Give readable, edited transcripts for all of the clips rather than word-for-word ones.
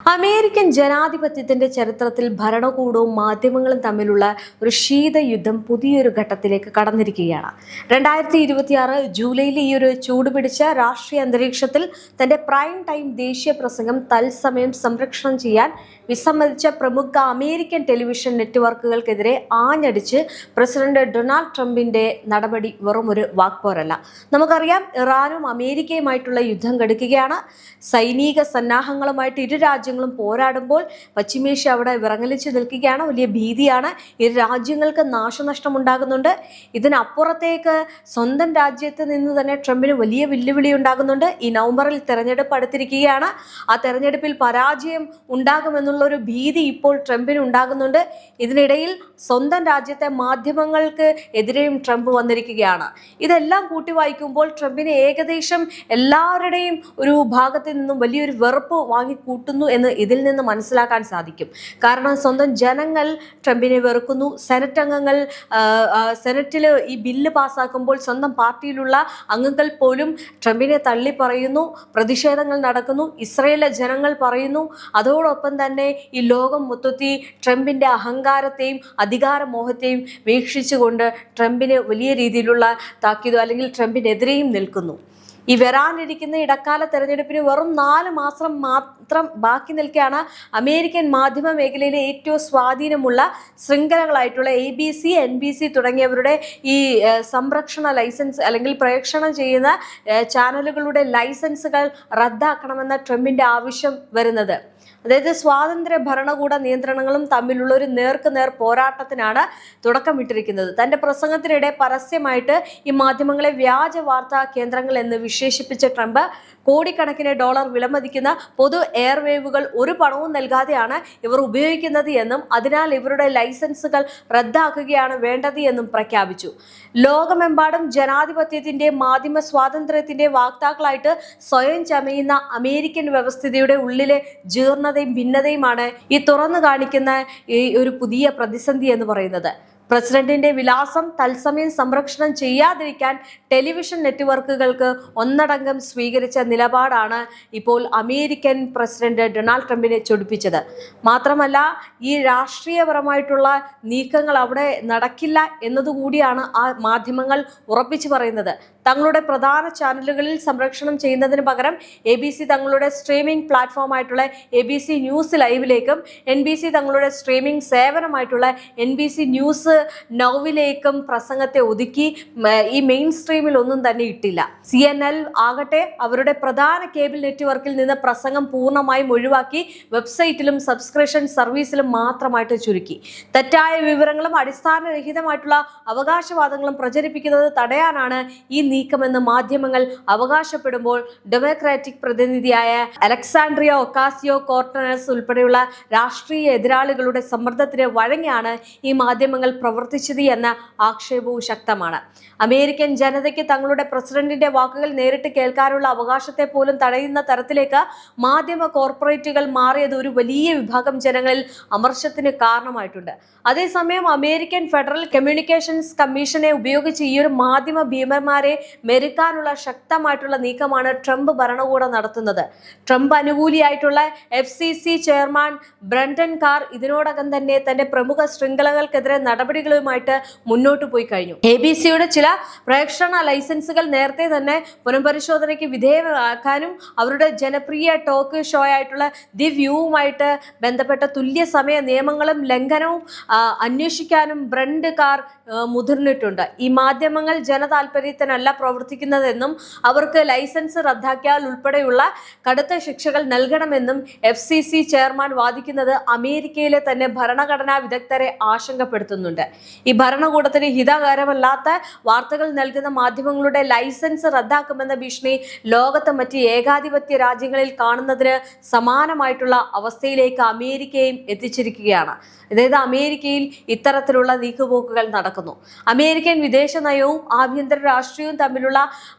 American ജനാധിപത്യത്തിന്റെ ചരിത്രത്തിൽ ഭരണകൂടവും മാധ്യമങ്ങളും തമ്മിലുള്ള ഒരു ശീതയുദ്ധം പുതിയൊരു ഘട്ടത്തിലേക്ക് കടന്നിരിക്കുകയാണ്. 2026 ജൂലൈയിലെ ഈ ഒരു ചൂടുപിടിച്ച രാഷ്ട്രീയ അന്തരീക്ഷത്തിൽ തന്റെ പ്രൈം ടൈം ദേശീയ പ്രസംഗം തത്സമയം സംരക്ഷണം ചെയ്യാൻ വിസമ്മതിച്ച പ്രമുഖ അമേരിക്കൻ ടെലിവിഷൻ നെറ്റ്വർക്കുകൾക്കെതിരെ ആഞ്ഞടിച്ച് പ്രസിഡന്റ് ഡൊണാൾഡ് ട്രംപിന്റെ നടപടി വെറും ഒരു വാക്പോരല്ല. നമുക്കറിയാം, ഇറാനും അമേരിക്കയുമായിട്ടുള്ള യുദ്ധം കടുക്കുകയാണ്. സൈനിക സന്നാഹങ്ങളുമായിട്ട് ഇരു രാജ്യങ്ങളും പോരാടുമ്പോൾ പശ്ചിമേഷ്യ അവിടെ വിറങ്ങലിച്ചു നിൽക്കുകയാണ്. വലിയ ഭീതിയാണ്. ഇരു രാജ്യങ്ങൾക്ക് നാശനഷ്ടം ഉണ്ടാകുന്നുണ്ട്. ഇതിനപ്പുറത്തേക്ക് സ്വന്തം രാജ്യത്ത് നിന്ന് തന്നെ ട്രംപിന് വലിയ വെല്ലുവിളി ഉണ്ടാകുന്നുണ്ട്. ഈ നവംബറിൽ തെരഞ്ഞെടുപ്പ് അടുത്തിരിക്കുകയാണ്. ആ തെരഞ്ഞെടുപ്പിൽ പരാജയം ഉണ്ടാകുമെന്നുള്ള ഒരു ഭീതി ഇപ്പോൾ ട്രംപിന് ഉണ്ടാകുന്നുണ്ട്. ഇതിനിടയിൽ സ്വന്തം രാജ്യത്തെ മാധ്യമങ്ങൾക്ക് എതിരെയും ട്രംപ് വന്നിരിക്കുകയാണ്. ഇതെല്ലാം കൂട്ടി വായിക്കുമ്പോൾ ട്രംപിന് ഏകദേശം എല്ലാവരുടെയും ഒരു ഭാഗത്ത് നിന്നും വലിയൊരു വെറുപ്പ് വാങ്ങിക്കൂട്ടുന്നു എന്ന് ഇതിൽ നിന്ന് മനസ്സിലാക്കാൻ സാധിക്കും. കാരണം സ്വന്തം ജനങ്ങൾ ട്രംപിനെ വെറുക്കുന്നു. സെനറ്റ് അംഗങ്ങൾ സെനറ്റിൽ ഈ ബില്ല് പാസ്സാക്കുമ്പോൾ സ്വന്തം പാർട്ടിയിലുള്ള അംഗങ്ങൾ പോലും ട്രംപിനെ തള്ളി പറയുന്നു. പ്രതിഷേധങ്ങൾ നടക്കുന്നു. ഇസ്രയേലിലെ ജനങ്ങൾ പറയുന്നു. അതോടൊപ്പം തന്നെ ഈ ലോകം മൊത്തത്തിൽ ട്രംപിന്റെ അഹങ്കാരത്തെയും അധികാരമോഹത്തെയും വീക്ഷിച്ചുകൊണ്ട് ട്രംപിന് വലിയ രീതിയിലുള്ള താക്കീതോ അല്ലെങ്കിൽ ട്രംപിനെതിരെയും നിൽക്കുന്നു. ഈ വരാനിരിക്കുന്ന ഇടക്കാല തെരഞ്ഞെടുപ്പിന് വെറും 4 മാസം മാത്രം ബാക്കി നിൽക്കെയാണ് അമേരിക്കൻ മാധ്യമ മേഖലയിലെ ഏറ്റവും സ്വാധീനമുള്ള ശൃംഖലകളായിട്ടുള്ള ABC, NBC തുടങ്ങിയവരുടെ ഈ സംരക്ഷണ ലൈസൻസ് അല്ലെങ്കിൽ പ്രേക്ഷണം ചെയ്യുന്ന ചാനലുകളുടെ ലൈസൻസുകൾ റദ്ദാക്കണമെന്ന ട്രംപിന്റെ ആവശ്യം വരുന്നത്. അതായത് സ്വാതന്ത്ര്യ ഭരണകൂട നിയന്ത്രണങ്ങളും തമ്മിലുള്ള ഒരു നേർക്കുനേർ പോരാട്ടത്തിനാണ് തുടക്കമിട്ടിരിക്കുന്നത്. തന്റെ പ്രസംഗത്തിനിടെ പരസ്യമായിട്ട് ഈ മാധ്യമങ്ങളെ വ്യാജ വാർത്താ കേന്ദ്രങ്ങൾ എന്ന് വിശേഷിപ്പിച്ച ട്രംപ് കോടിക്കണക്കിന് ഡോളർ വിലമതിക്കുന്ന പൊതു എയർവേവുകൾ ഒരു പണവും നൽകാതെയാണ് ഇവർ ഉപയോഗിക്കുന്നത് എന്നും അതിനാൽ ഇവരുടെ ലൈസൻസുകൾ റദ്ദാക്കുകയാണ് വേണ്ടത് എന്നും പ്രഖ്യാപിച്ചു. ലോകമെമ്പാടും ജനാധിപത്യത്തിന്റെ മാധ്യമ സ്വാതന്ത്ര്യത്തിന്റെ വാക്താക്കളായിട്ട് സ്വയം ചമയുന്ന അമേരിക്കൻ വ്യവസ്ഥിതിയുടെ ഉള്ളിലെ ജീർണതയും ഭിന്നതയുമാണ് ഈ തുറന്നു കാണിക്കുന്ന ഈ ഒരു പുതിയ പ്രതിസന്ധി എന്ന് പറയുന്നത്. പ്രസിഡന്റിന്റെ വിലാസം തത്സമയം സംരക്ഷണം ചെയ്യാതിരിക്കാൻ ടെലിവിഷൻ നെറ്റ്വർക്കുകൾക്ക് ഒന്നടങ്കം സ്വീകരിച്ച നിലപാടാണ് ഇപ്പോൾ അമേരിക്കൻ പ്രസിഡന്റ് ഡൊണാൾഡ് ട്രംപിനെ ചൊടിപ്പിച്ചത്. മാത്രമല്ല, ഈ രാഷ്ട്രീയപരമായിട്ടുള്ള നീക്കങ്ങൾ അവിടെ നടക്കില്ല എന്നതുകൂടിയാണ് ആ മാധ്യമങ്ങൾ ഉറപ്പിച്ചു പറയുന്നത്. തങ്ങളുടെ പ്രധാന ചാനലുകളിൽ സംരക്ഷണം ചെയ്യുന്നതിന് പകരം ABC തങ്ങളുടെ സ്ട്രീമിംഗ് പ്ലാറ്റ്ഫോമായിട്ടുള്ള ABC ന്യൂസ് ലൈവിലേക്കും NBC തങ്ങളുടെ സ്ട്രീമിംഗ് സേവനമായിട്ടുള്ള NBC ന്യൂസ് നൗവിലേക്കും പ്രസംഗത്തെ ഒതുക്കി ഈ മെയിൻ സ്ട്രീമിൽ ഒന്നും തന്നെ ഇട്ടില്ല. CNN ആകട്ടെ അവരുടെ പ്രധാന കേബിൾ നെറ്റ്വർക്കിൽ നിന്ന് പ്രസംഗം പൂർണ്ണമായും ഒഴിവാക്കി വെബ്സൈറ്റിലും സബ്സ്ക്രിപ്ഷൻ സർവീസിലും മാത്രമായിട്ട് ചുരുക്കി. തെറ്റായ വിവരങ്ങളും അടിസ്ഥാനരഹിതമായിട്ടുള്ള അവകാശവാദങ്ങളും പ്രചരിപ്പിക്കുന്നത് തടയാനാണ് ഈ നീക്കമെന്ന് മാധ്യമങ്ങൾ അവകാശപ്പെടുമ്പോൾ ഡെമോക്രാറ്റിക് പ്രതിനിധിയായ അലക്സാൻഡ്രിയ ഒക്കാസിയോ കോർട്ടനസ് ഉൾപ്പെടെയുള്ള രാഷ്ട്രീയ എതിരാളികളുടെ സമ്മർദ്ദത്തിന് വഴങ്ങിയാണ് ഈ മാധ്യമങ്ങൾ പ്രവർത്തിച്ചത് എന്ന ആക്ഷേപവും ശക്തമാണ്. അമേരിക്കൻ ജനതയ്ക്ക് തങ്ങളുടെ പ്രസിഡന്റിന്റെ വാക്കുകൾ നേരിട്ട് കേൾക്കാനുള്ള അവകാശത്തെ പോലും തടയുന്ന തരത്തിലേക്ക് മാധ്യമ കോർപ്പറേറ്റുകൾ മാറിയത് ഒരു വലിയ വിഭാഗം ജനങ്ങളിൽ അമർഷത്തിന് കാരണമായിട്ടുണ്ട്. അതേസമയം അമേരിക്കൻ ഫെഡറൽ കമ്മ്യൂണിക്കേഷൻസ് കമ്മീഷനെ ഉപയോഗിച്ച് ഈ ഒരു മാധ്യമ ഭീമന്മാരെ മെരുക്കാനുള്ള ശക്തമായിട്ടുള്ള നീക്കമാണ് ട്രംപ് ഭരണകൂടം നടത്തുന്നത്. ട്രംപ് അനുകൂലിയായിട്ടുള്ള FCC ചെയർമാൻ ബ്രണ്ടൻ കാർ ഇതിനോടകം തന്നെ തന്റെ പ്രമുഖ ശൃംഖലകൾക്കെതിരെ നടപടികളുമായിട്ട് മുന്നോട്ട് പോയി കഴിഞ്ഞു. ABCയുടെ ചില പ്രേക്ഷണ ലൈസൻസുകൾ നേരത്തെ തന്നെ പുനഃപരിശോധനയ്ക്ക് വിധേയമാക്കാനും അവരുടെ ജനപ്രിയ ടോക്ക് ഷോ ആയിട്ടുള്ള ദി വ്യൂവുമായിട്ട് ബന്ധപ്പെട്ട തുല്യ സമയ നിയമങ്ങളും ലംഘനവും അന്വേഷിക്കാനും ബ്രണ്ട് കാർ മുതിർന്നിട്ടുണ്ട്. ഈ മാധ്യമങ്ങൾ ജനതാൽപര്യത്തിനല്ല പ്രവർത്തിക്കുന്നതെന്നും അവർക്ക് ലൈസൻസ് റദ്ദാക്കിയാൽ ഉൾപ്പെടെയുള്ള കടുത്ത ശിക്ഷകൾ നൽകണമെന്നും FCC ചെയർമാൻ വാദിക്കുന്നത് അമേരിക്കയിലെ തന്നെ ഭരണഘടനാ വിദഗ്ധരെ ആശങ്കപ്പെടുത്തുന്നുണ്ട്. ഈ ഭരണകൂടത്തിന് ഹിതകരമല്ലാത്ത വാർത്തകൾ നൽകുന്ന മാധ്യമങ്ങളുടെ ലൈസൻസ് റദ്ദാക്കുമെന്ന ഭീഷണി ലോകത്തെ മറ്റ് ഏകാധിപത്യ രാജ്യങ്ങളിൽ കാണുന്നതിന് സമാനമായിട്ടുള്ള അവസ്ഥയിലേക്ക് അമേരിക്കയും എത്തിച്ചിരിക്കുകയാണ്. അതായത് അമേരിക്കയിൽ ഇത്തരത്തിലുള്ള നീക്കുപോക്കുകൾ നടക്കുന്നു. അമേരിക്കൻ വിദേശ നയവും ആഭ്യന്തര രാഷ്ട്രീയവും തമ്മിലുള്ള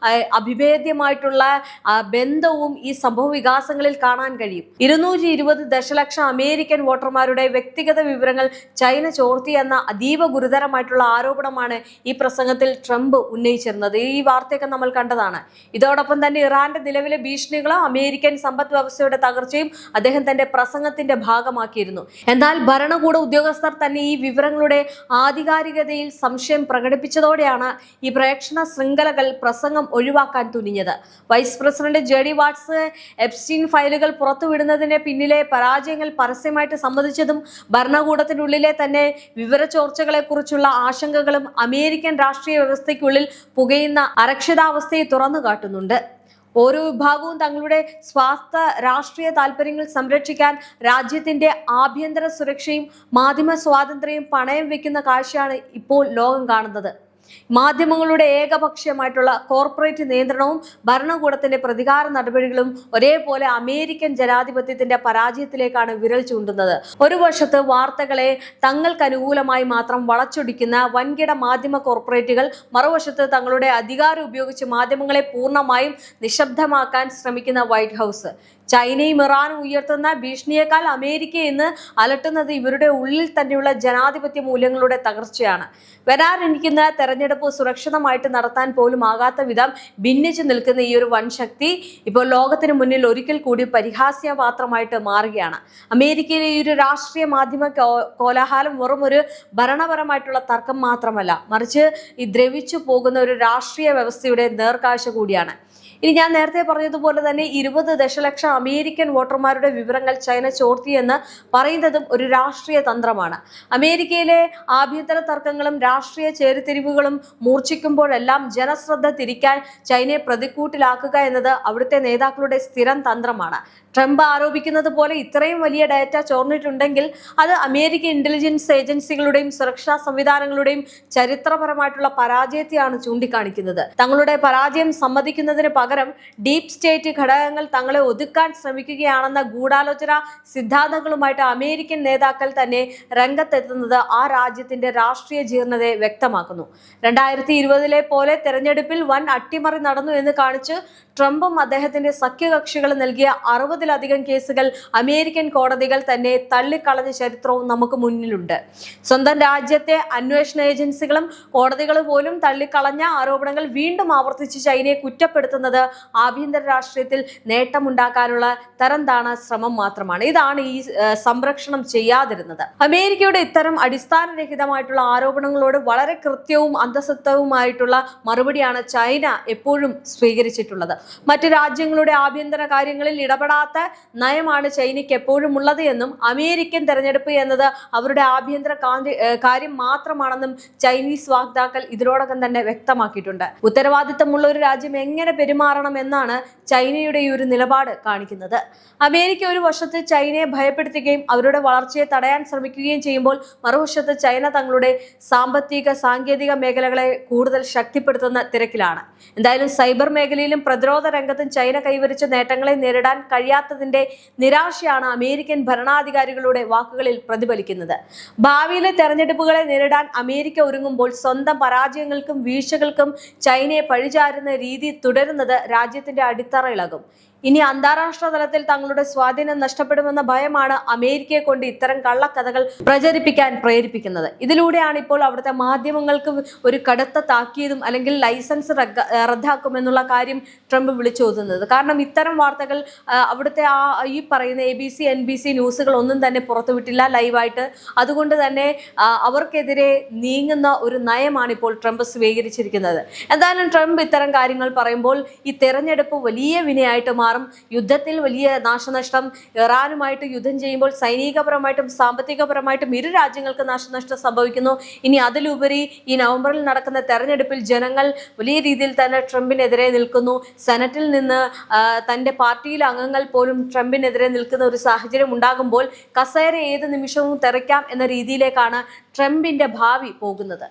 അഭിഭേദ്യമായിട്ടുള്ള ബന്ധവും ഈ സംഭവ വികാസങ്ങളിൽ കാണാൻ കഴിയും. 220 ദശലക്ഷം അമേരിക്കൻ വോട്ടർമാരുടെ വ്യക്തിഗത വിവരങ്ങൾ ചൈന ചോർത്തി എന്ന അതീവ ഗുരുതരമായിട്ടുള്ള ആരോപണമാണ് ഈ പ്രസംഗത്തിൽ ട്രംപ് ഉന്നയിച്ചിരുന്നത്. ഈ വാർത്തയൊക്കെ നമ്മൾ കണ്ടതാണ്. ഇതോടൊപ്പം തന്നെ ഇറാന്റെ നിലവിലെ ഭീഷണികളും അമേരിക്കൻ സമ്പദ് വ്യവസ്ഥയുടെ തകർച്ചയും അദ്ദേഹം തന്റെ പ്രസംഗത്തിന്റെ ഭാഗമാക്കിയിരുന്നു. എന്നാൽ ഭരണകൂട ഉദ്യോഗസ്ഥർ തന്നെ ഈ വിവരങ്ങളുടെ ആധികാരികതയിൽ സംശയം പ്രകടിപ്പിച്ചതോടെയാണ് ഈ പ്രേക്ഷണ ശൃംഖലകൾ പ്രസംഗം ഒഴിവാക്കാൻ തുനിഞ്ഞത്. വൈസ് പ്രസിഡന്റ് ജെഡി വാട്സ് എപ്സ്റ്റീൻ ഫയലുകൾ പുറത്തുവിടുന്നതിന് പിന്നിലെ പരാജയങ്ങൾ പരസ്യമായിട്ട് സമ്മതിച്ചതും ഭരണകൂടത്തിനുള്ളിലെ തന്നെ വിവരച്ചോർച്ചകളെ കുറിച്ചുള്ള ആശങ്കകളും അമേരിക്കൻ രാഷ്ട്രീയ വ്യവസ്ഥയ്ക്കുള്ളിൽ പുകയുന്ന അരക്ഷിതാവസ്ഥയെ തുറന്നു കാട്ടുന്നുണ്ട്. ഓരോ വിഭാഗവും തങ്ങളുടെ സ്വാർത്ഥ രാഷ്ട്രീയ താല്പര്യങ്ങൾ സംരക്ഷിക്കാൻ രാജ്യത്തിന്റെ ആഭ്യന്തര സുരക്ഷയും മാധ്യമ സ്വാതന്ത്ര്യവും പണയം വെക്കുന്ന കാഴ്ചയാണ് ഇപ്പോൾ ലോകം കാണുന്നത്. മാധ്യമങ്ങളുടെ ഏകപക്ഷീയമായിട്ടുള്ള കോർപ്പറേറ്റ് നിയന്ത്രണവും ഭരണകൂടത്തിന്റെ പ്രതികാര നടപടികളും ഒരേപോലെ അമേരിക്കൻ ജനാധിപത്യത്തിന്റെ പരാജയത്തിലേക്കാണ് വിരൽ ചൂണ്ടുന്നത്. ഒരു വശത്ത് വാർത്തകളെ തങ്ങൾക്ക് അനുകൂലമായി മാത്രം വളച്ചൊടിക്കുന്ന വൻകിട മാധ്യമ കോർപ്പറേറ്റുകൾ, മറുവശത്ത് തങ്ങളുടെ അധികാരം ഉപയോഗിച്ച് മാധ്യമങ്ങളെ പൂർണ്ണമായും നിശബ്ദമാക്കാൻ ശ്രമിക്കുന്ന വൈറ്റ് ഹൗസ്. ചൈനയും ഇറാനും ഉയർത്തുന്ന ഭീഷണിയേക്കാൾ അമേരിക്ക ഇന്ന് അലട്ടുന്നത് ഇവരുടെ ഉള്ളിൽ തന്നെയുള്ള ജനാധിപത്യ മൂല്യങ്ങളുടെ തകർച്ചയാണ്. വരാനിരിക്കുന്ന തെരഞ്ഞെടുപ്പ് സുരക്ഷിതമായിട്ട് നടത്താൻ പോലും ആകാത്ത വിധം ഭിന്നിച്ചു നിൽക്കുന്ന ഈ ഒരു വൻ ശക്തി ഇപ്പോൾ ലോകത്തിന് മുന്നിൽ ഒരിക്കൽ കൂടി പരിഹാസ്യപാത്രമായിട്ട് മാറുകയാണ്. അമേരിക്കയിലെ ഈ ഒരു രാഷ്ട്രീയ മാധ്യമ കോലാഹലം വെറും ഒരു ഭരണപരമായിട്ടുള്ള തർക്കം മാത്രമല്ല, മറിച്ച് ഈ ദ്രവിച്ചു പോകുന്ന ഒരു രാഷ്ട്രീയ വ്യവസ്ഥയുടെ നേർക്കാഴ്ച കൂടിയാണ്. ഇനി ഞാൻ നേരത്തെ പറഞ്ഞതുപോലെ തന്നെ 20 ദശലക്ഷം അമേരിക്കൻ വോട്ടർമാരുടെ വിവരങ്ങൾ ചൈന ചോർത്തിയെന്ന് പറയുന്നതും ഒരു രാഷ്ട്രീയ തന്ത്രമാണ്. അമേരിക്കയിലെ ആഭ്യന്തര തർക്കങ്ങളും രാഷ്ട്രീയ ചേരിതിരിവുകളും മൂർച്ഛിക്കുമ്പോഴെല്ലാം ജനശ്രദ്ധ തിരിക്കാൻ ചൈനയെ പ്രതിക്കൂട്ടിലാക്കുക എന്നത് അവിടുത്തെ നേതാക്കളുടെ സ്ഥിരം തന്ത്രമാണ്. ട്രംപ് ആരോപിക്കുന്നത് പോലെ ഇത്രയും വലിയ ഡാറ്റ ചോർന്നിട്ടുണ്ടെങ്കിൽ അത് അമേരിക്കൻ ഇന്റലിജൻസ് ഏജൻസികളുടെയും സുരക്ഷാ സംവിധാനങ്ങളുടെയും ചരിത്രപരമായിട്ടുള്ള പരാജയത്തെയാണ് ചൂണ്ടിക്കാണിക്കുന്നത്. തങ്ങളുടെ പരാജയം സമ്മതിക്കുന്നതിന് പകരം ഡീപ് സ്റ്റേറ്റ് ഘടകങ്ങൾ തങ്ങളെ ഒതുക്കാൻ ശ്രമിക്കുകയാണെന്ന ഗൂഢാലോചന സിദ്ധാന്തങ്ങളുമായിട്ട് അമേരിക്കൻ നേതാക്കൾ തന്നെ രംഗത്തെത്തുന്നത് ആ രാജ്യത്തിന്റെ രാഷ്ട്രീയ ജീർണതയെ വ്യക്തമാക്കുന്നു. 2020 പോലെ തെരഞ്ഞെടുപ്പിൽ വൻ അട്ടിമറി നടന്നു എന്ന് കാണിച്ച് ട്രംപും അദ്ദേഹത്തിന്റെ സഖ്യകക്ഷികൾ നൽകിയ 60-ലധികം കേസുകൾ അമേരിക്കൻ കോടതികൾ തന്നെ തള്ളിക്കളഞ്ഞ ചരിത്രവും നമുക്ക് മുന്നിലുണ്ട്. സ്വന്തം രാജ്യത്തെ അന്വേഷണ ഏജൻസികളും കോടതികളും പോലും തള്ളിക്കളഞ്ഞ ആരോപണങ്ങൾ വീണ്ടും ആവർത്തിച്ച് ചൈനയെ കുറ്റപ്പെടുത്തുന്നത് ആഭ്യന്തര രാഷ്ട്രീയത്തിൽ നേട്ടമുണ്ടാക്കാനുള്ള തരംതാണ ശ്രമം മാത്രമാണ്. ഇതാണ് ഈ സംരക്ഷണം ചെയ്യാതിരുന്നത്. അമേരിക്കയുടെ ഇത്തരം അടിസ്ഥാനരഹിതമായിട്ടുള്ള ആരോപണങ്ങളോട് വളരെ കൃത്യവും അന്തസത്തവുമായിട്ടുള്ള മറുപടിയാണ് ചൈന എപ്പോഴും സ്വീകരിച്ചിട്ടുള്ളത്. മറ്റു രാജ്യങ്ങളുടെ ആഭ്യന്തര കാര്യങ്ങളിൽ ഇടപെടാത്ത നയമാണ് ചൈനയ്ക്ക് എപ്പോഴും ഉള്ളത് എന്നും അമേരിക്കൻ തെരഞ്ഞെടുപ്പ് എന്നത് അവരുടെ ആഭ്യന്തര കാര്യം മാത്രമാണെന്നും ചൈനീസ് വക്താക്കൾ ഇതിനോടകം തന്നെ വ്യക്തമാക്കിയിട്ടുണ്ട്. ഉത്തരവാദിത്തമുള്ള ഒരു രാജ്യം എങ്ങനെ പെരുമാറണം എന്നാണ് ചൈനയുടെ ഈ ഒരു നിലപാട് കാണിക്കുന്നത്. അമേരിക്ക ഒരു വശത്ത് ചൈനയെ ഭയപ്പെടുത്തുകയും അവരുടെ വളർച്ചയെ തടയാൻ ശ്രമിക്കുകയും ചെയ്യുമ്പോൾ മറുവശത്ത് ചൈന തങ്ങളുടെ സാമ്പത്തിക സാങ്കേതിക മേഖലകളെ കൂടുതൽ ശക്തിപ്പെടുത്തുന്ന തിരക്കിലാണ്. എന്തായാലും സൈബർ മേഖലയിലും പ്രതിരോധ രംഗത്തും ചൈന കൈവരിച്ച നേട്ടങ്ങളെ നേരിടാൻ കഴിയാത്തതിന്റെ നിരാശയാണ് അമേരിക്കൻ ഭരണാധികാരികളുടെ വാക്കുകളിൽ പ്രതിഫലിക്കുന്നത്. ഭാവിയിലെ തെരഞ്ഞെടുപ്പുകളെ നേരിടാൻ അമേരിക്ക ഒരുങ്ങുമ്പോൾ സ്വന്തം പരാജയങ്ങൾക്കും വീഴ്ചകൾക്കും ചൈനയെ പഴിചാരുന്ന രീതി തുടരുന്നത് രാജ്യത്തിന്റെ അടിത്തറ ഇളകും. ഇനി അന്താരാഷ്ട്ര തലത്തിൽ തങ്ങളുടെ സ്വാധീനം നഷ്ടപ്പെടുമെന്ന ഭയമാണ് അമേരിക്കയെ കൊണ്ട് ഇത്തരം കള്ളക്കഥകൾ പ്രചരിപ്പിക്കാൻ പ്രേരിപ്പിക്കുന്നത്. ഇതിലൂടെയാണ് ഇപ്പോൾ അവിടുത്തെ മാധ്യമങ്ങൾക്ക് ഒരു കടുത്ത താക്കീതും അല്ലെങ്കിൽ ലൈസൻസ് റദ്ദാക്കുമെന്നുള്ള കാര്യം ട്രംപ് വിളിച്ചോതുന്നത്. കാരണം ഇത്തരം വാർത്തകൾ അവിടുത്തെ ഈ പറയുന്ന ABC, NBC ന്യൂസുകൾ ഒന്നും തന്നെ പുറത്തുവിട്ടില്ല ലൈവായിട്ട്. അതുകൊണ്ട് തന്നെ അവർക്കെതിരെ നീങ്ങുന്ന ഒരു നയമാണ് ഇപ്പോൾ ട്രംപ് സ്വീകരിച്ചിരിക്കുന്നത്. എന്തായാലും ട്രംപ് ഇത്തരം കാര്യങ്ങൾ പറയുമ്പോൾ ഈ തെരഞ്ഞെടുപ്പ് വലിയ വിനയായിട്ട് മാറും. യുദ്ധത്തിൽ വലിയ നാശനഷ്ടം, ഇറാനുമായിട്ട് യുദ്ധം ചെയ്യുമ്പോൾ സൈനികപരമായിട്ടും സാമ്പത്തികപരമായിട്ടും ഇരു രാജ്യങ്ങൾക്ക് നാശനഷ്ടം സംഭവിക്കുന്നു. ഇനി അതിലുപരി ഈ നവംബറിൽ നടക്കുന്ന തെരഞ്ഞെടുപ്പിൽ ജനങ്ങൾ വലിയ രീതിയിൽ തന്നെ ട്രംപിനെതിരെ നിൽക്കുന്നു. സെനറ്റിൽ നിന്ന് തന്റെ പാർട്ടിയിലെ അംഗങ്ങൾ പോലും ട്രംപിനെതിരെ നിൽക്കുന്ന ഒരു സാഹചര്യം ഉണ്ടാകുമ്പോൾ കസേര ഏത് നിമിഷവും തെറിക്കാം എന്ന രീതിയിലേക്കാണ് ട്രംപിന്റെ ഭാവി പോകുന്നത്.